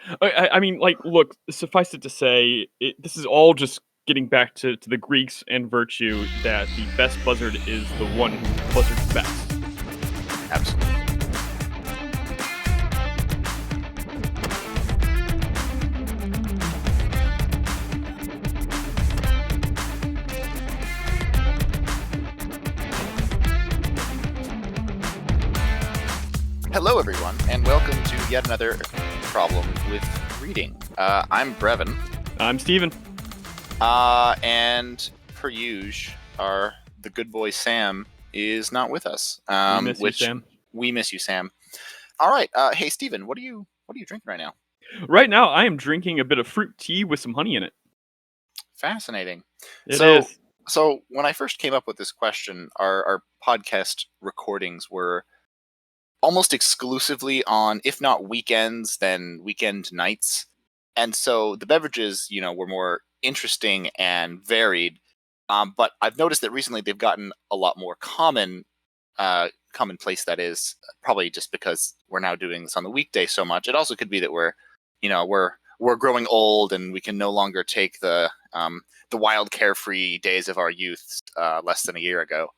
I mean, like, look, suffice it to say, this is all just getting back to the Greeks and virtue that the best buzzard is the one who buzzards best. Absolutely. Hello, everyone, and welcome to yet another problem with reading. I'm Brevin. I'm Steven. And per usual, the good boy Sam is not with us. We miss you, Sam. We miss you, Sam. All right. Hey, Steven, what are you drinking right now? Right now, I am drinking a bit of fruit tea with some honey in it. Fascinating. It is. So when I first came up with this question, our podcast recordings were almost exclusively on, if not weekends, then weekend nights. And so the beverages, were more interesting and varied. But I've noticed that recently they've gotten a lot more commonplace. That is probably just because we're now doing this on the weekday so much. It also could be that we're growing old and we can no longer take the wild, carefree days of our youth less than a year ago.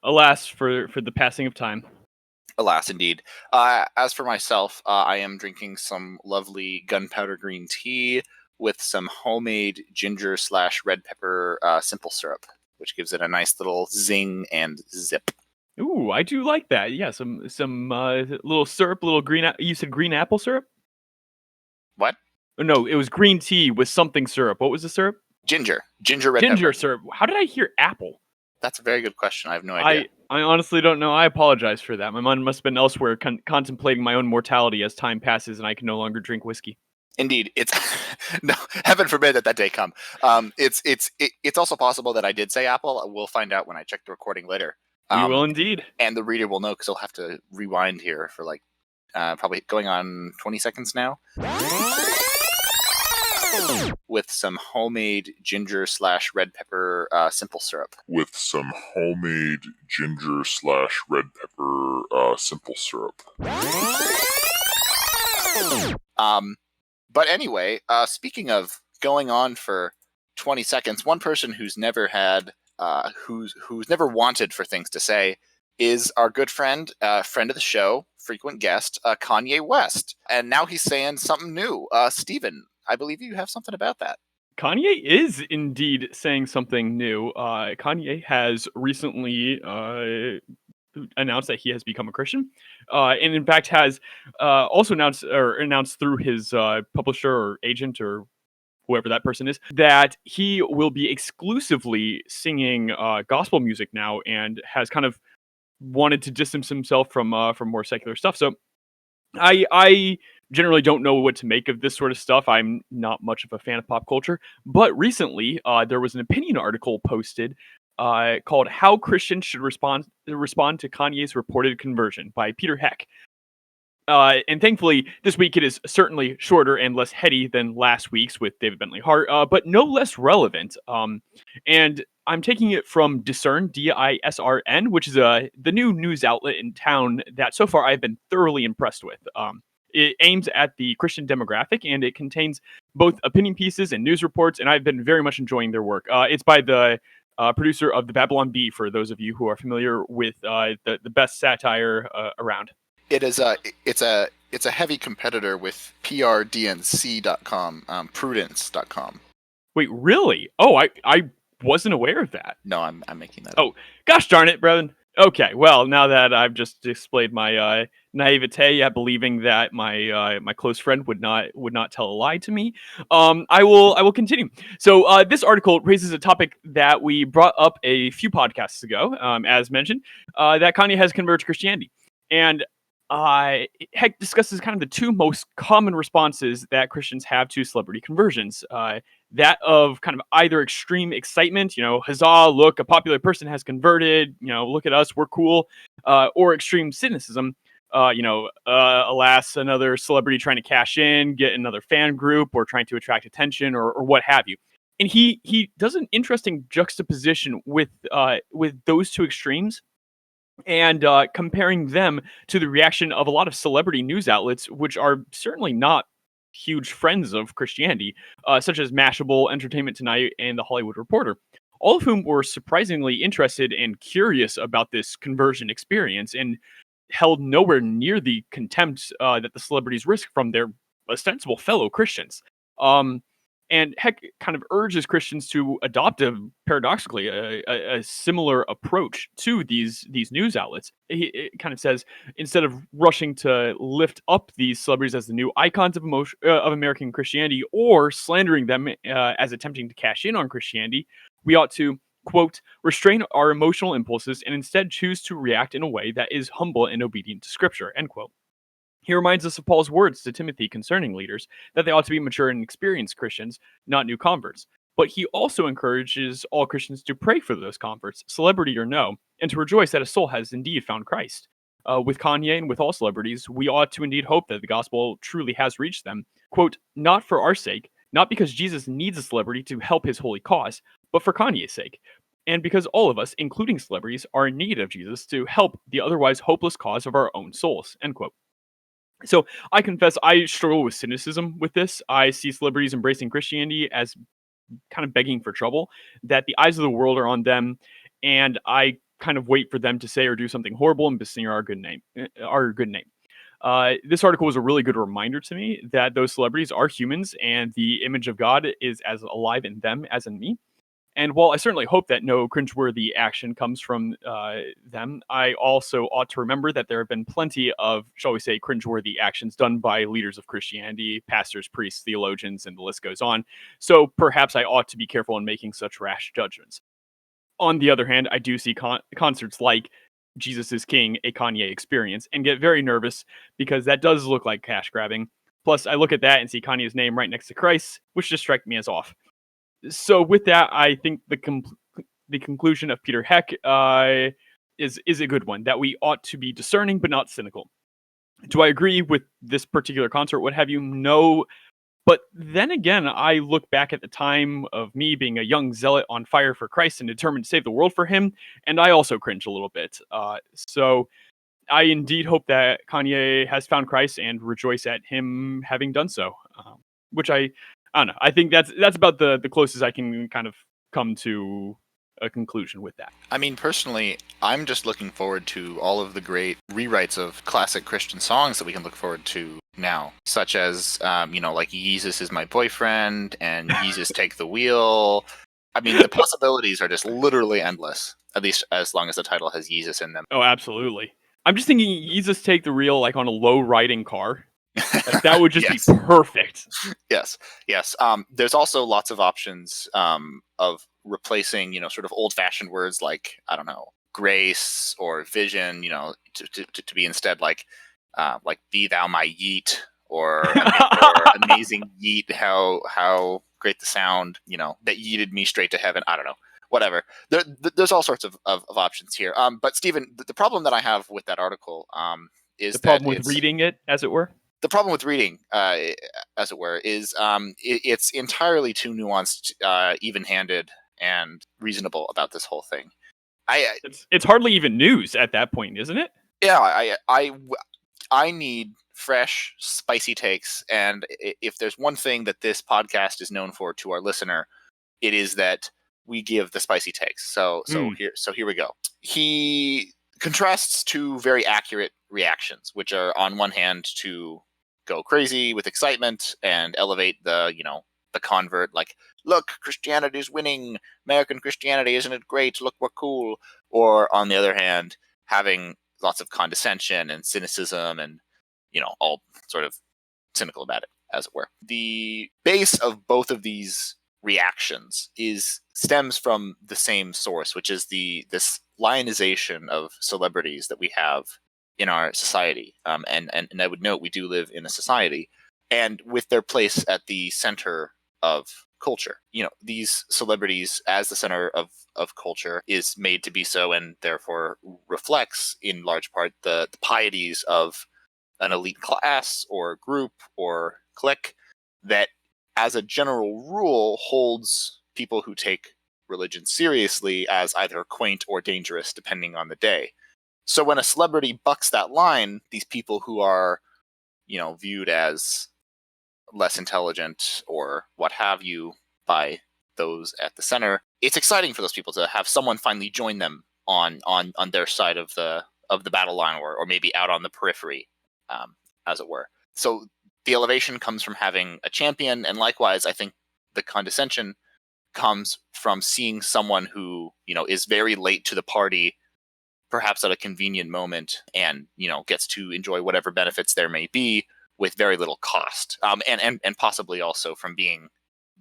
Alas, for the passing of time. Alas, indeed. As for myself, I am drinking some lovely gunpowder green tea with some homemade ginger/red pepper simple syrup, which gives it a nice little zing and zip. Ooh, I do like that. Yeah, some little syrup, little green. You said green apple syrup? What? No, it was green tea with something syrup. What was the syrup? Ginger red pepper. Ginger syrup. How did I hear apple? That's a very good question. I have no idea. I honestly don't know. I apologize for that. My mind must have been elsewhere, contemplating my own mortality as time passes and I can no longer drink whiskey. Indeed, it's no, heaven forbid that day come. It's also possible that I did say apple. We'll find out when I check the recording later. We will indeed, and the reader will know because he'll have to rewind here for probably going on 20 seconds now. With some homemade ginger/red pepper simple syrup. With some homemade ginger/red pepper simple syrup. But anyway, speaking of going on for 20 seconds, one person who's never had, who's never wanted for things to say is our good friend of the show, frequent guest, Kanye West. And now he's saying something new. Steven, I believe you have something about that. Kanye is indeed saying something new. Kanye has recently announced that he has become a Christian, and in fact has also announced through his publisher or agent or whoever that person is that he will be exclusively singing gospel music now, and has kind of wanted to distance himself from more secular stuff. So I generally don't know what to make of this sort of stuff. I'm not much of a fan of pop culture, but recently there was an opinion article posted called "How Christians Should Respond to Kanye's Reported Conversion" by Peter Heck. And thankfully, this week it is certainly shorter and less heady than last week's with David Bentley Hart, but no less relevant. And I'm taking it from Discern, DISRN, which is the new news outlet in town that so far I've been thoroughly impressed with. It aims at the Christian demographic, and it contains both opinion pieces and news reports, and I've been very much enjoying their work. It's by the producer of the Babylon Bee, for those of you who are familiar with the best satire around. It's a heavy competitor with prdnc.com, prudence.com. Wait, really? Oh, I wasn't aware of that. No, I'm making that up. Oh, gosh darn it, Brevin. Okay, well, now that I've just displayed my naivete at believing that my close friend would not tell a lie to me, I will continue. So this article raises a topic that we brought up a few podcasts ago, as mentioned, that Kanye has converted to Christianity, and Heck discusses kind of the two most common responses that Christians have to celebrity conversions. That of kind of either extreme excitement, huzzah, look, a popular person has converted, look at us, we're cool, or extreme cynicism, alas, another celebrity trying to cash in, get another fan group, or trying to attract attention, or what have you. And he does an interesting juxtaposition with those two extremes and comparing them to the reaction of a lot of celebrity news outlets, which are certainly not huge friends of Christianity, such as Mashable, Entertainment Tonight, and The Hollywood Reporter, all of whom were surprisingly interested and curious about this conversion experience and held nowhere near the contempt that the celebrities risk from their ostensible fellow Christians. Um, and heck, kind of urges Christians to adopt paradoxically a similar approach to these news outlets. It kind of says, instead of rushing to lift up these celebrities as the new icons of American Christianity, or slandering them as attempting to cash in on Christianity, we ought to, quote, restrain our emotional impulses and instead choose to react in a way that is humble and obedient to Scripture, end quote. He reminds us of Paul's words to Timothy concerning leaders, that they ought to be mature and experienced Christians, not new converts. But he also encourages all Christians to pray for those converts, celebrity or no, and to rejoice that a soul has indeed found Christ. With Kanye and with all celebrities, we ought to indeed hope that the gospel truly has reached them. Quote, not for our sake, not because Jesus needs a celebrity to help his holy cause, but for Kanye's sake. And because all of us, including celebrities, are in need of Jesus to help the otherwise hopeless cause of our own souls, end quote. So I confess I struggle with cynicism with this. I see celebrities embracing Christianity as kind of begging for trouble, that the eyes of the world are on them, and I kind of wait for them to say or do something horrible and besmear our good name. This article was a really good reminder to me that those celebrities are humans, and the image of God is as alive in them as in me. And while I certainly hope that no cringeworthy action comes from them, I also ought to remember that there have been plenty of, shall we say, cringeworthy actions done by leaders of Christianity, pastors, priests, theologians, and the list goes on. So perhaps I ought to be careful in making such rash judgments. On the other hand, I do see concerts like Jesus is King, a Kanye experience, and get very nervous because that does look like cash grabbing. Plus, I look at that and see Kanye's name right next to Christ, which just strike me as off. So with that, I think the conclusion of Peter Heck is a good one, that we ought to be discerning but not cynical. Do I agree with this particular concert? What have you? No. But then again, I look back at the time of me being a young zealot on fire for Christ and determined to save the world for him, and I also cringe a little bit. So I indeed hope that Kanye has found Christ and rejoice at him having done so. Which I don't know. I think that's about the closest I can kind of come to a conclusion with that. I mean, personally, I'm just looking forward to all of the great rewrites of classic Christian songs that we can look forward to now, such as, like "Jesus is my boyfriend" and "Jesus Take the Wheel." I mean, the possibilities are just literally endless. At least as long as the title has Jesus in them. Oh, absolutely. I'm just thinking Jesus Take the Wheel like on a low riding car. Like that would just Yes. be perfect. Yes. There's also lots of options of replacing, sort of old-fashioned words like, I don't know, grace or vision, to be instead like "be thou my yeet" or "amazing yeet, how great the sound, that yeeted me straight to heaven." I don't know, whatever. There's all sorts of options here. But Stephen, the problem that I have with that article is The that problem with reading it, as it were. the problem with reading, as it were, is it's entirely too nuanced, even-handed, and reasonable about this whole thing. It's hardly even news at that point, isn't it? Yeah, I need fresh, spicy takes, and if there's one thing that this podcast is known for to our listener, it is that we give the spicy takes. So here we go. He contrasts two very accurate reactions, which are on one hand to go crazy with excitement and elevate the convert, like, "Look, Christianity's winning, American Christianity, isn't it great, look, we're cool," or on the other hand having lots of condescension and cynicism and all sort of cynical about it, as it were. The base of both of these reactions stems from the same source, which is this lionization of celebrities that we have in our society. And I would note we do live in a society, and with their place at the center of culture. These celebrities as the center of culture is made to be so, and therefore reflects in large part the pieties of an elite class or group or clique that, as a general rule, holds people who take religion seriously as either quaint or dangerous, depending on the day. So when a celebrity bucks that line, these people who are, viewed as less intelligent or what have you by those at the center, it's exciting for those people to have someone finally join them on their side of the battle line, or maybe out on the periphery, as it were. So the elevation comes from having a champion, and likewise, I think the condescension comes from seeing someone who, is very late to the party, perhaps at a convenient moment, and, gets to enjoy whatever benefits there may be with very little cost. And possibly also from being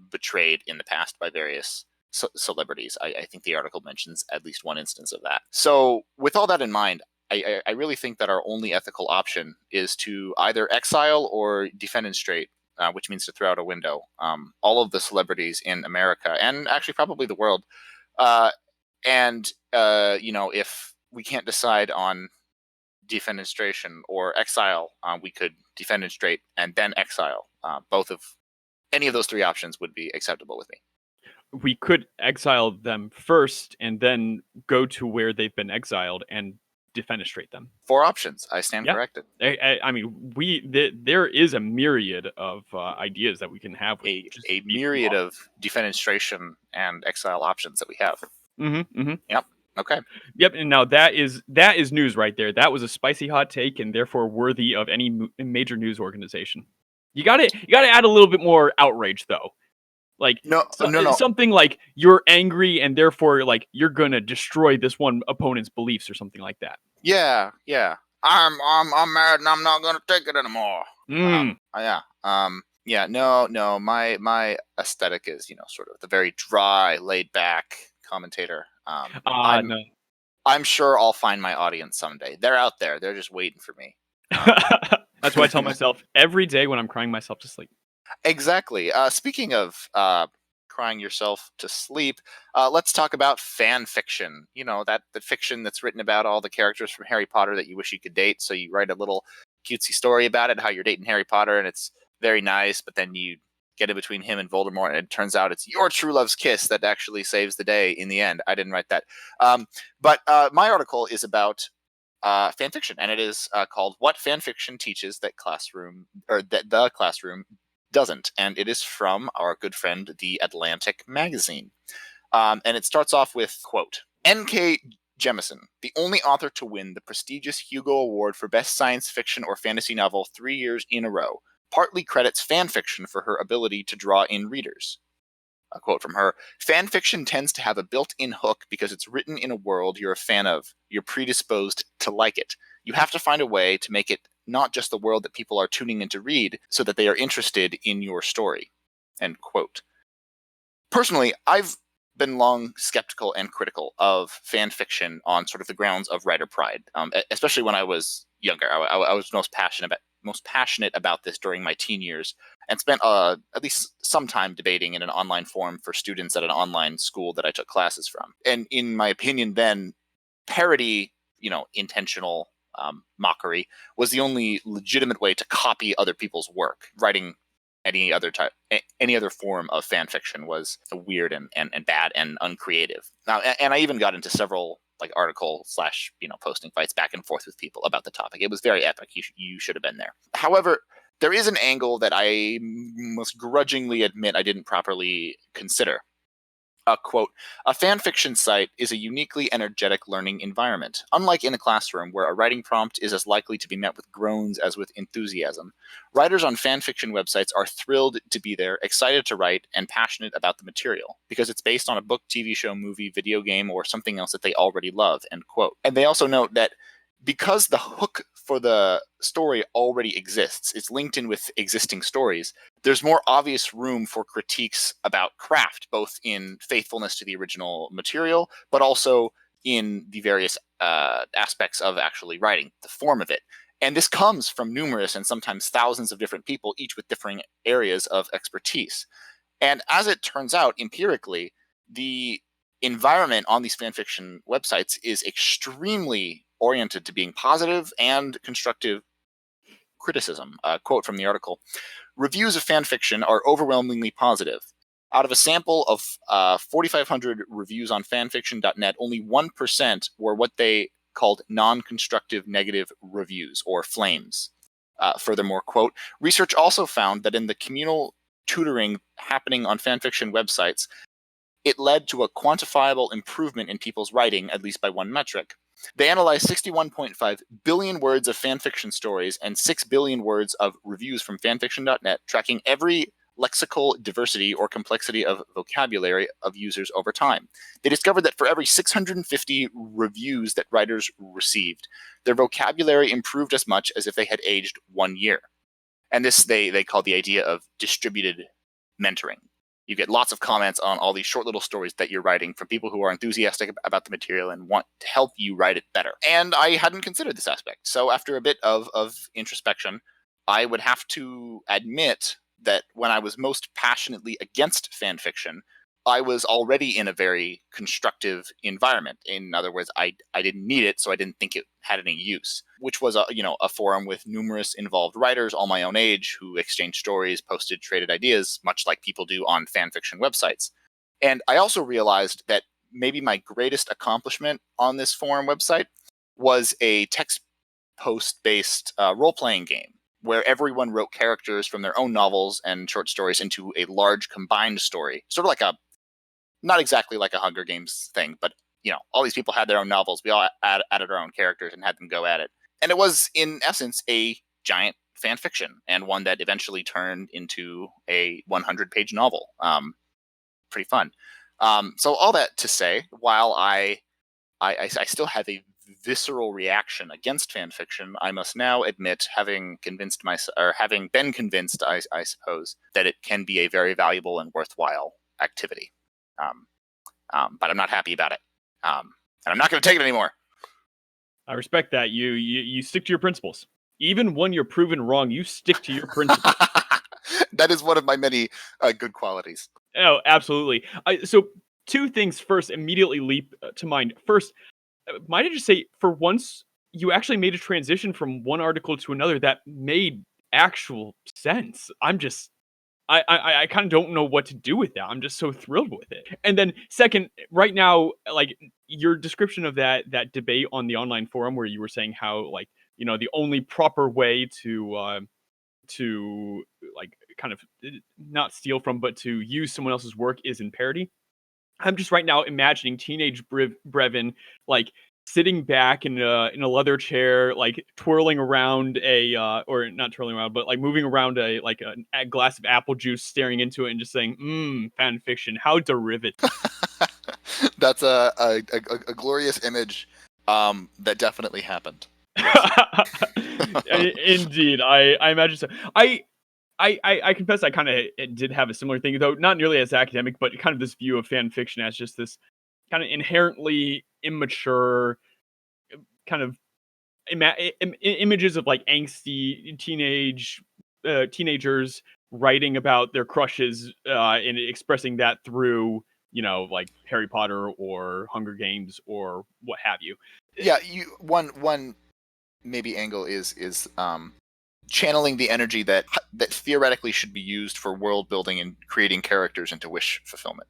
betrayed in the past by various celebrities. I think the article mentions at least one instance of that. So with all that in mind, I really think that our only ethical option is to either exile or defenestrate, which means to throw out a window, all of the celebrities in America, and actually probably the world. If we can't decide on defenestration or exile, we could defenestrate and then exile. Any of those three options would be acceptable with me. We could exile them first and then go to where they've been exiled and defenestrate them. 4 options. I stand corrected. I mean, there is a myriad of ideas that we can have. A myriad of defenestration and exile options that we have. Mm-hmm, mm-hmm. Yep. Okay. Yep. And now that is news right there. That was a spicy hot take, and therefore worthy of any major news organization. You got to add a little bit more outrage, though. Like no. Something like you're angry and therefore like you're gonna destroy this one opponent's beliefs or something like that. Yeah. I'm mad and I'm not gonna take it anymore. No. My aesthetic is, sort of the very dry, laid back commentator. I'm sure I'll find my audience someday. They're out there. They're just waiting for me. That's why I tell myself every day when I'm crying myself to sleep. Exactly. Speaking of crying yourself to sleep, let's talk about fan fiction. The fiction that's written about all the characters from Harry Potter that you wish you could date. So you write a little cutesy story about it, how you're dating Harry Potter, and it's very nice, but then you get in between him and Voldemort, and it turns out it's your true love's kiss that actually saves the day in the end. I didn't write that. But my article is about fan fiction, and it is called "What Fan Fiction Teaches That the Classroom Doesn't," and it is from our good friend, The Atlantic magazine. And it starts off with, quote, N.K. Jemisin, the only author to win the prestigious Hugo Award for Best Science Fiction or Fantasy Novel 3 years in a row, partly credits fan fiction for her ability to draw in readers. A quote from her, "Fan fiction tends to have a built-in hook because it's written in a world you're a fan of. You're predisposed to like it. You have to find a way to make it not just the world that people are tuning in to read so that they are interested in your story." End quote. Personally, I've been long skeptical and critical of fan fiction on sort of the grounds of writer pride, especially when I was younger. I was most passionate about this during my teen years, and spent at least some time debating in an online forum for students at an online school that I took classes from. And in my opinion then, parody, intentional mockery was the only legitimate way to copy other people's work. Writing any other form of fan fiction was weird and bad and uncreative. Now, and I even got into several article / posting fights back and forth with people about the topic. It was very epic. You should have been there. However, there is an angle that I must grudgingly admit I didn't properly consider. Quote, "A fan fiction site is a uniquely energetic learning environment. Unlike in a classroom where a writing prompt is as likely to be met with groans as with enthusiasm, writers on fan fiction websites are thrilled to be there, excited to write, and passionate about the material, because it's based on a book, TV show, movie, video game, or something else that they already love," end quote. And they also note that because the hook for the story already exists, it's linked in with existing stories, there's more obvious room for critiques about craft, both in faithfulness to the original material, but also in the various aspects of actually writing, the form of it. And this comes from numerous and sometimes thousands of different people, each with differing areas of expertise. And as it turns out, empirically, the environment on these fanfiction websites is extremely oriented to being positive and constructive criticism. Quote from the article, "Reviews of fan fiction are overwhelmingly positive. Out of a sample of 4,500 reviews on fanfiction.net, only 1% were what they called non-constructive negative reviews, or flames. Furthermore, quote, research also found that in the communal tutoring happening on fanfiction websites, it led to a quantifiable improvement in people's writing, at least by one metric. They analyzed 61.5 billion words of fanfiction stories and 6 billion words of reviews from fanfiction.net, tracking every lexical diversity or complexity of vocabulary of users over time. They discovered that for every 650 reviews that writers received, their vocabulary improved as much as if they had aged 1 year. And this they call the idea of distributed mentoring. You get lots of comments on all these short little stories that you're writing from people who are enthusiastic about the material and want to help you write it better. And I hadn't considered this aspect. So after a bit of introspection, I would have to admit that when I was most passionately against fan fiction, I was already in a very constructive environment. In other words, I didn't need it, so I didn't think it had any use, which was a forum with numerous involved writers, all my own age, who exchanged stories, posted, traded ideas, much like people do on fan fiction websites. And I also realized that maybe my greatest accomplishment on this forum website was a text post-based role-playing game where everyone wrote characters from their own novels and short stories into a large combined story, sort of like not exactly like a Hunger Games thing, but all these people had their own novels. We all added our own characters and had them go at it. And it was, in essence, a giant fan fiction, and one that eventually turned into a 100-page novel. Pretty fun. So all that to say, while I still have a visceral reaction against fan fiction, I must now admit, having been convinced, I suppose, that it can be a very valuable and worthwhile activity. But I'm not happy about it. And I'm not going to take it anymore. I respect that. You stick to your principles. Even when you're proven wrong, you stick to your principles. That is one of my many good qualities. Oh, absolutely. So two things first immediately leap to mind. First, might I just say, for once, you actually made a transition from one article to another that made actual sense. I kind of don't know what to do with that. I'm just so thrilled with it. And then second, right now, like your description of that debate on the online forum where you were saying how the only proper way to like kind of not steal from but to use someone else's work is in parody. I'm just right now imagining teenage Brevin like sitting back in a leather chair, like twirling around or not twirling around, but like moving around a glass of apple juice, staring into it and just saying, fan fiction, how derivative. That's a glorious image that definitely happened. Indeed, I imagine so. I confess I kind of did have a similar thing, though not nearly as academic, but kind of this view of fan fiction as just this kind of inherently immature kind of images of like angsty teenagers writing about their crushes and expressing that through like Harry Potter or Hunger Games or what have you. Yeah, one maybe angle is channeling the energy that theoretically should be used for world building and creating characters into wish fulfillment.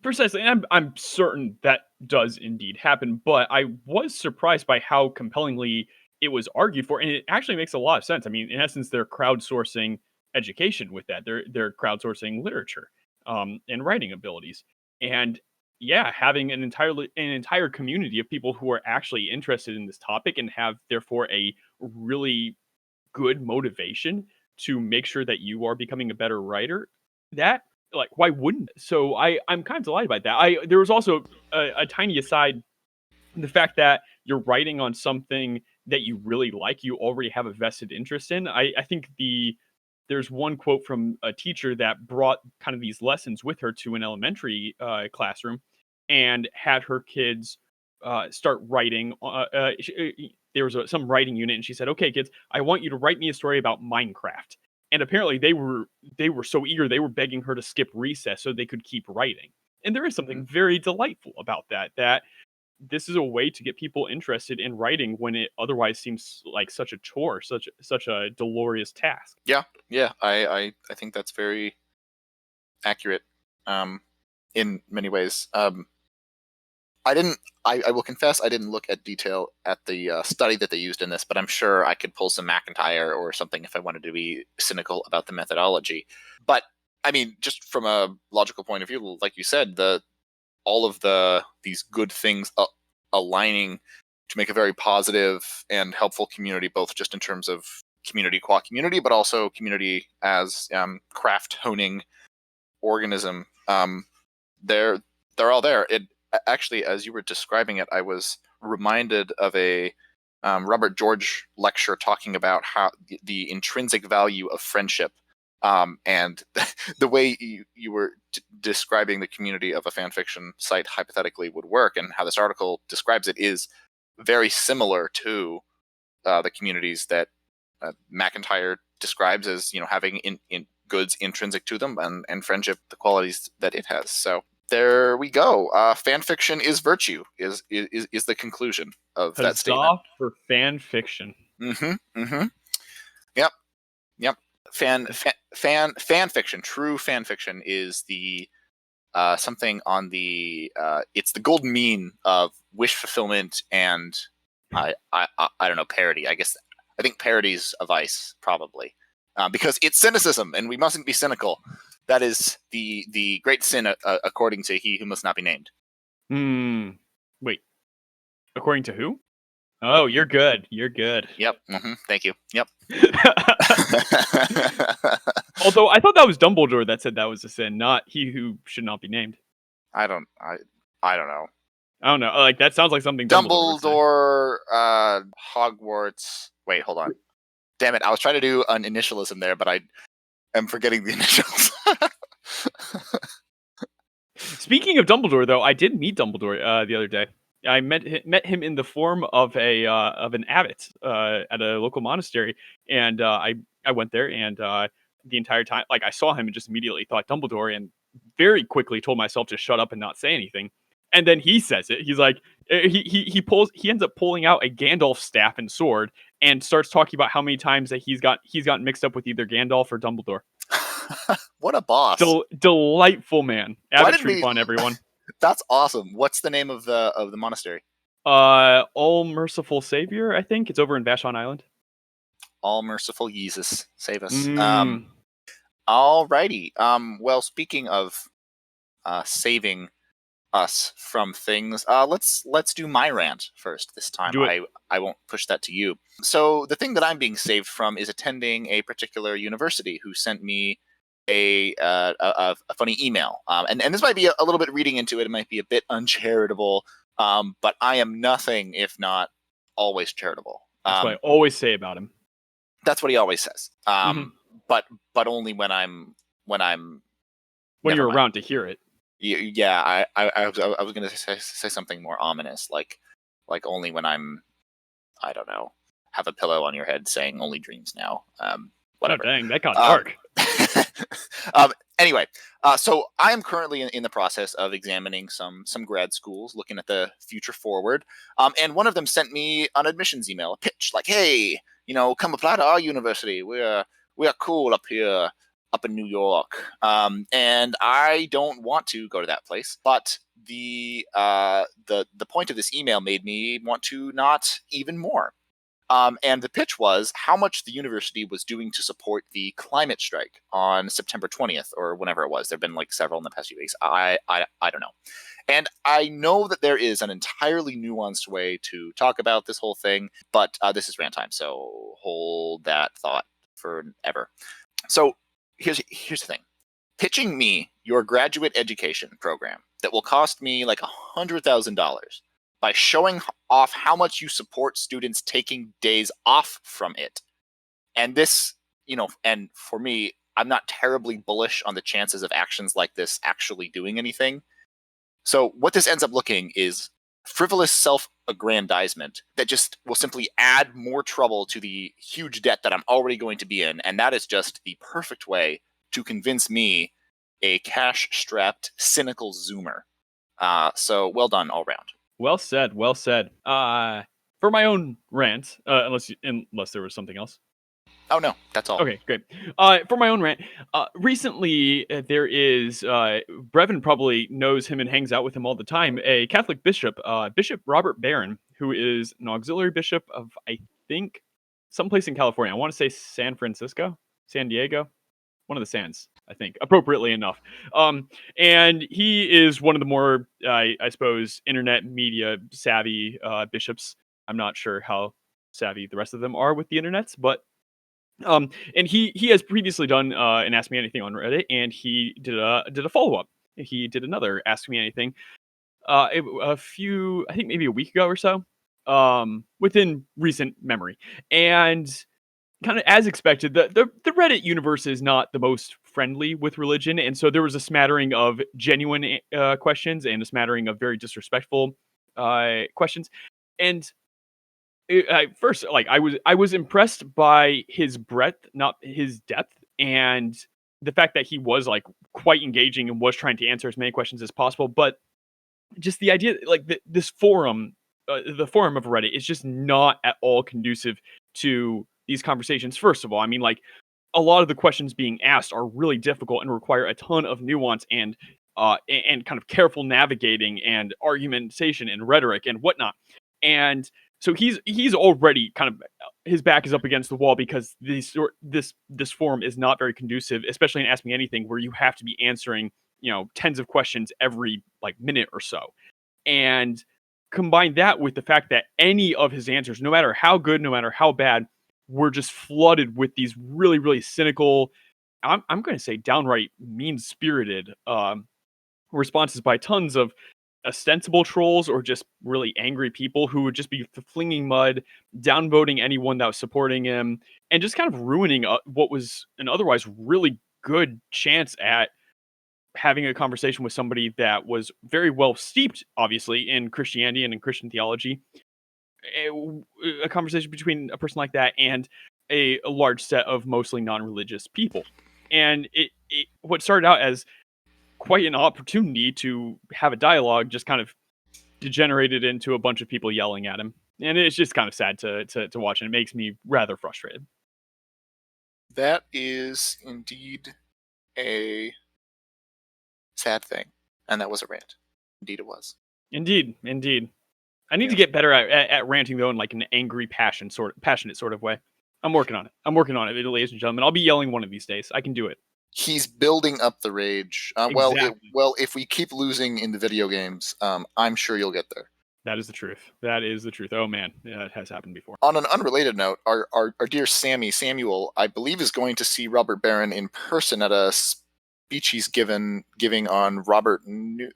Precisely, and I'm certain that does indeed happen, but I was surprised by how compellingly it was argued for, and it actually makes a lot of sense. I mean, in essence, they're crowdsourcing education with that. They're crowdsourcing literature, and writing abilities, and yeah, having an entire community of people who are actually interested in this topic and have therefore a really good motivation to make sure that you are becoming a better writer. That like why wouldn't so I'm kind of delighted by that. There was also a tiny aside, the fact that you're writing on something that you really like, you already have a vested interest in. I think there's one quote from a teacher that brought kind of these lessons with her to an elementary classroom and had her kids start writing. There was some writing unit, and she said, "Okay, kids, I want you to write me a story about Minecraft." And apparently, they were so eager, they were begging her to skip recess so they could keep writing. And there is something very delightful about that. That this is a way to get people interested in writing when it otherwise seems like such a chore, such a dolorous task. Yeah, I think that's very accurate in many ways. I didn't. I will confess I didn't look at detail at the study that they used in this, but I'm sure I could pull some McIntyre or something if I wanted to be cynical about the methodology. But I mean, just from a logical point of view, like you said, all of these good things aligning to make a very positive and helpful community, both just in terms of community qua community, but also community as craft honing organism. They're all there. It actually, as you were describing it, I was reminded of a Robert George lecture talking about how the intrinsic value of friendship. And the way you were describing the community of a fan fiction site hypothetically would work, and how this article describes it, is very similar to the communities that McIntyre describes as having in goods intrinsic to them, and friendship the qualities that it has. So there we go. Fan fiction is virtue is the conclusion of that statement. Huzzah for fan fiction. Yep. Fan fiction, true fan fiction, is the something on the it's the golden mean of wish fulfillment and I don't know, parody. I think parody's a vice, probably, because it's cynicism, and we mustn't be cynical. That is the great sin, according to he who must not be named. Wait. According to who? Oh, you're good. You're good. Yep. Thank you. Yep. Although I thought that was Dumbledore that said that was a sin, not he who should not be named. I don't know. I don't know. Like, that sounds like something Dumbledore, Hogwarts. Wait, hold on. Damn it! I was trying to do an initialism there, but I am forgetting the initials. Speaking of Dumbledore, though, I did meet Dumbledore the other day. I met him in the form of an abbot at a local monastery, and I went there, and the entire time, like, I saw him and just immediately thought Dumbledore, and very quickly told myself to shut up and not say anything. And then he says it. He's like, he ends up pulling out a Gandalf staff and sword and starts talking about how many times that he's gotten mixed up with either Gandalf or Dumbledore. What a boss! Delightful man. Abbotry fun, everyone. That's awesome. What's the name of the monastery? All Merciful Savior, I think. It's over in Vashon Island. All Merciful Jesus, save us. Alrighty. Well, speaking of saving us from things, let's do my rant first this time. I won't push that to you. So the thing that I'm being saved from is attending a particular university who sent me a funny email. And this might be a little bit reading into it. It might be a bit uncharitable. But I am nothing if not always charitable. That's what I always say about him. That's what he always says. But only when you're around to hear it. Yeah, I was going to say something more ominous, like only when I don't know, have a pillow on your head saying only dreams now. Whatever. Oh, dang, that got dark. Anyway, so I am currently in the process of examining some grad schools, looking at the future forward. And one of them sent me an admissions email, a pitch, like, hey, come apply to our university. We are cool up here, up in New York. And I don't want to go to that place, but the point of this email made me want to not even more. And the pitch was how much the university was doing to support the climate strike on September 20th or whenever it was. There have been like several in the past few weeks. I don't know. And I know that there is an entirely nuanced way to talk about this whole thing, but this is rant time, so hold that thought forever. So here's the thing. Pitching me your graduate education program that will cost me like $100,000 by showing off how much you support students taking days off from it. And this, and for me, I'm not terribly bullish on the chances of actions like this actually doing anything. So what this ends up looking is frivolous self-aggrandizement that just will simply add more trouble to the huge debt that I'm already going to be in. And that is just the perfect way to convince me, a cash-strapped, cynical Zoomer. So well done all round. Well said. For my own rant, unless there was something else. Oh no, that's all. Okay, great. For my own rant, recently there is Brevin probably knows him and hangs out with him all the time. A Catholic bishop, Bishop Robert Barron, who is an auxiliary bishop of I think someplace in California. I want to say San Francisco, San Diego, one of the Sands. I think appropriately enough. And he is one of the more, I suppose, internet media savvy bishops. I'm not sure how savvy the rest of them are with the internets, but and he has previously done an Ask Me Anything on Reddit, and he did a follow up. He did another Ask Me Anything a few, I think maybe a week ago or so, within recent memory. And kind of as expected, the Reddit universe is not the most friendly with religion, and so there was a smattering of genuine questions and a smattering of very disrespectful questions. And first, like I was impressed by his breadth, not his depth, and the fact that he was like quite engaging and was trying to answer as many questions as possible. But just the idea, like this forum, the forum of Reddit, is just not at all conducive to these conversations. First of all, I mean, like a lot of the questions being asked are really difficult and require a ton of nuance and kind of careful navigating and argumentation and rhetoric and whatnot. And so he's already kind of his back is up against the wall because this forum is not very conducive, especially in Ask Me Anything, where you have to be answering tens of questions every like minute or so. And combine that with the fact that any of his answers, no matter how good, no matter how bad, were just flooded with these really, really cynical, I'm going to say downright mean-spirited responses by tons of ostensible trolls or just really angry people who would just be flinging mud, downvoting anyone that was supporting him, and just kind of ruining what was an otherwise really good chance at having a conversation with somebody that was very well steeped, obviously, in Christianity and in Christian theology. A conversation between a person like that and a large set of mostly non-religious people. And what started out as quite an opportunity to have a dialogue just kind of degenerated into a bunch of people yelling at him. And it's just kind of sad to watch, and it makes me rather frustrated. That is indeed a sad thing. And that was a rant. Indeed it was. Indeed. I need to get better at ranting, though, in like an angry, passionate sort of way. I'm working on it, ladies and gentlemen. I'll be yelling one of these days. I can do it. He's building up the rage. Exactly. Well, if we keep losing in the video games, I'm sure you'll get there. That is the truth. Oh man, yeah, it has happened before. On an unrelated note, our dear Samuel, I believe, is going to see Robert Barron in person at a speech he's giving on the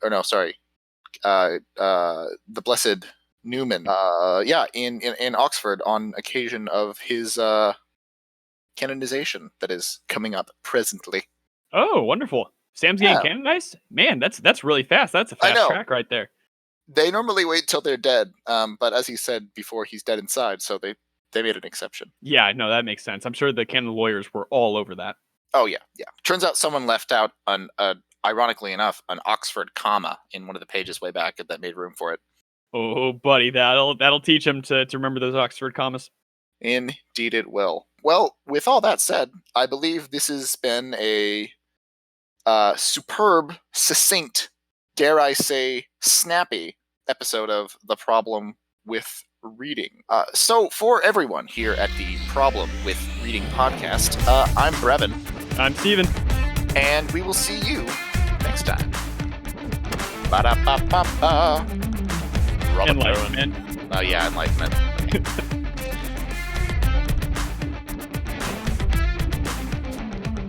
Blessed Newman. In Oxford on occasion of his canonization that is coming up presently. Oh, wonderful! Sam's getting canonized. Man, that's really fast. That's a fast track right there. They normally wait till they're dead, but as he said before, he's dead inside, so they made an exception. Yeah, no, that makes sense. I'm sure the canon lawyers were all over that. Oh yeah. Turns out someone left out ironically enough, an Oxford comma in one of the pages way back that made room for it. Oh, buddy, that'll teach him to remember those Oxford commas. Indeed it will. Well, with all that said, I believe this has been a superb, succinct, dare I say, snappy episode of The Problem with Reading. So for everyone here at the Problem with Reading podcast, I'm Brevin. I'm Steven. And we will see you next time. Ba-da-ba-ba-ba. Enlightenment. Oh yeah, enlightenment.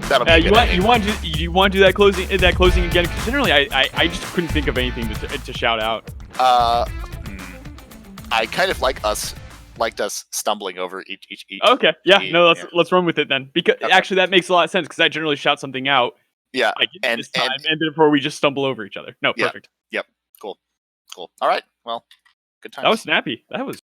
That'll be you want to do that closing again? Because generally, I just couldn't think of anything to shout out. I kind of liked us stumbling over each. Okay, yeah, no, let's run with it then. Because actually, that makes a lot of sense. Because I generally shout something out. Yeah, like and therefore we just stumble over each other. No, perfect. Yep, cool. All right, well, good times. That was snappy. That was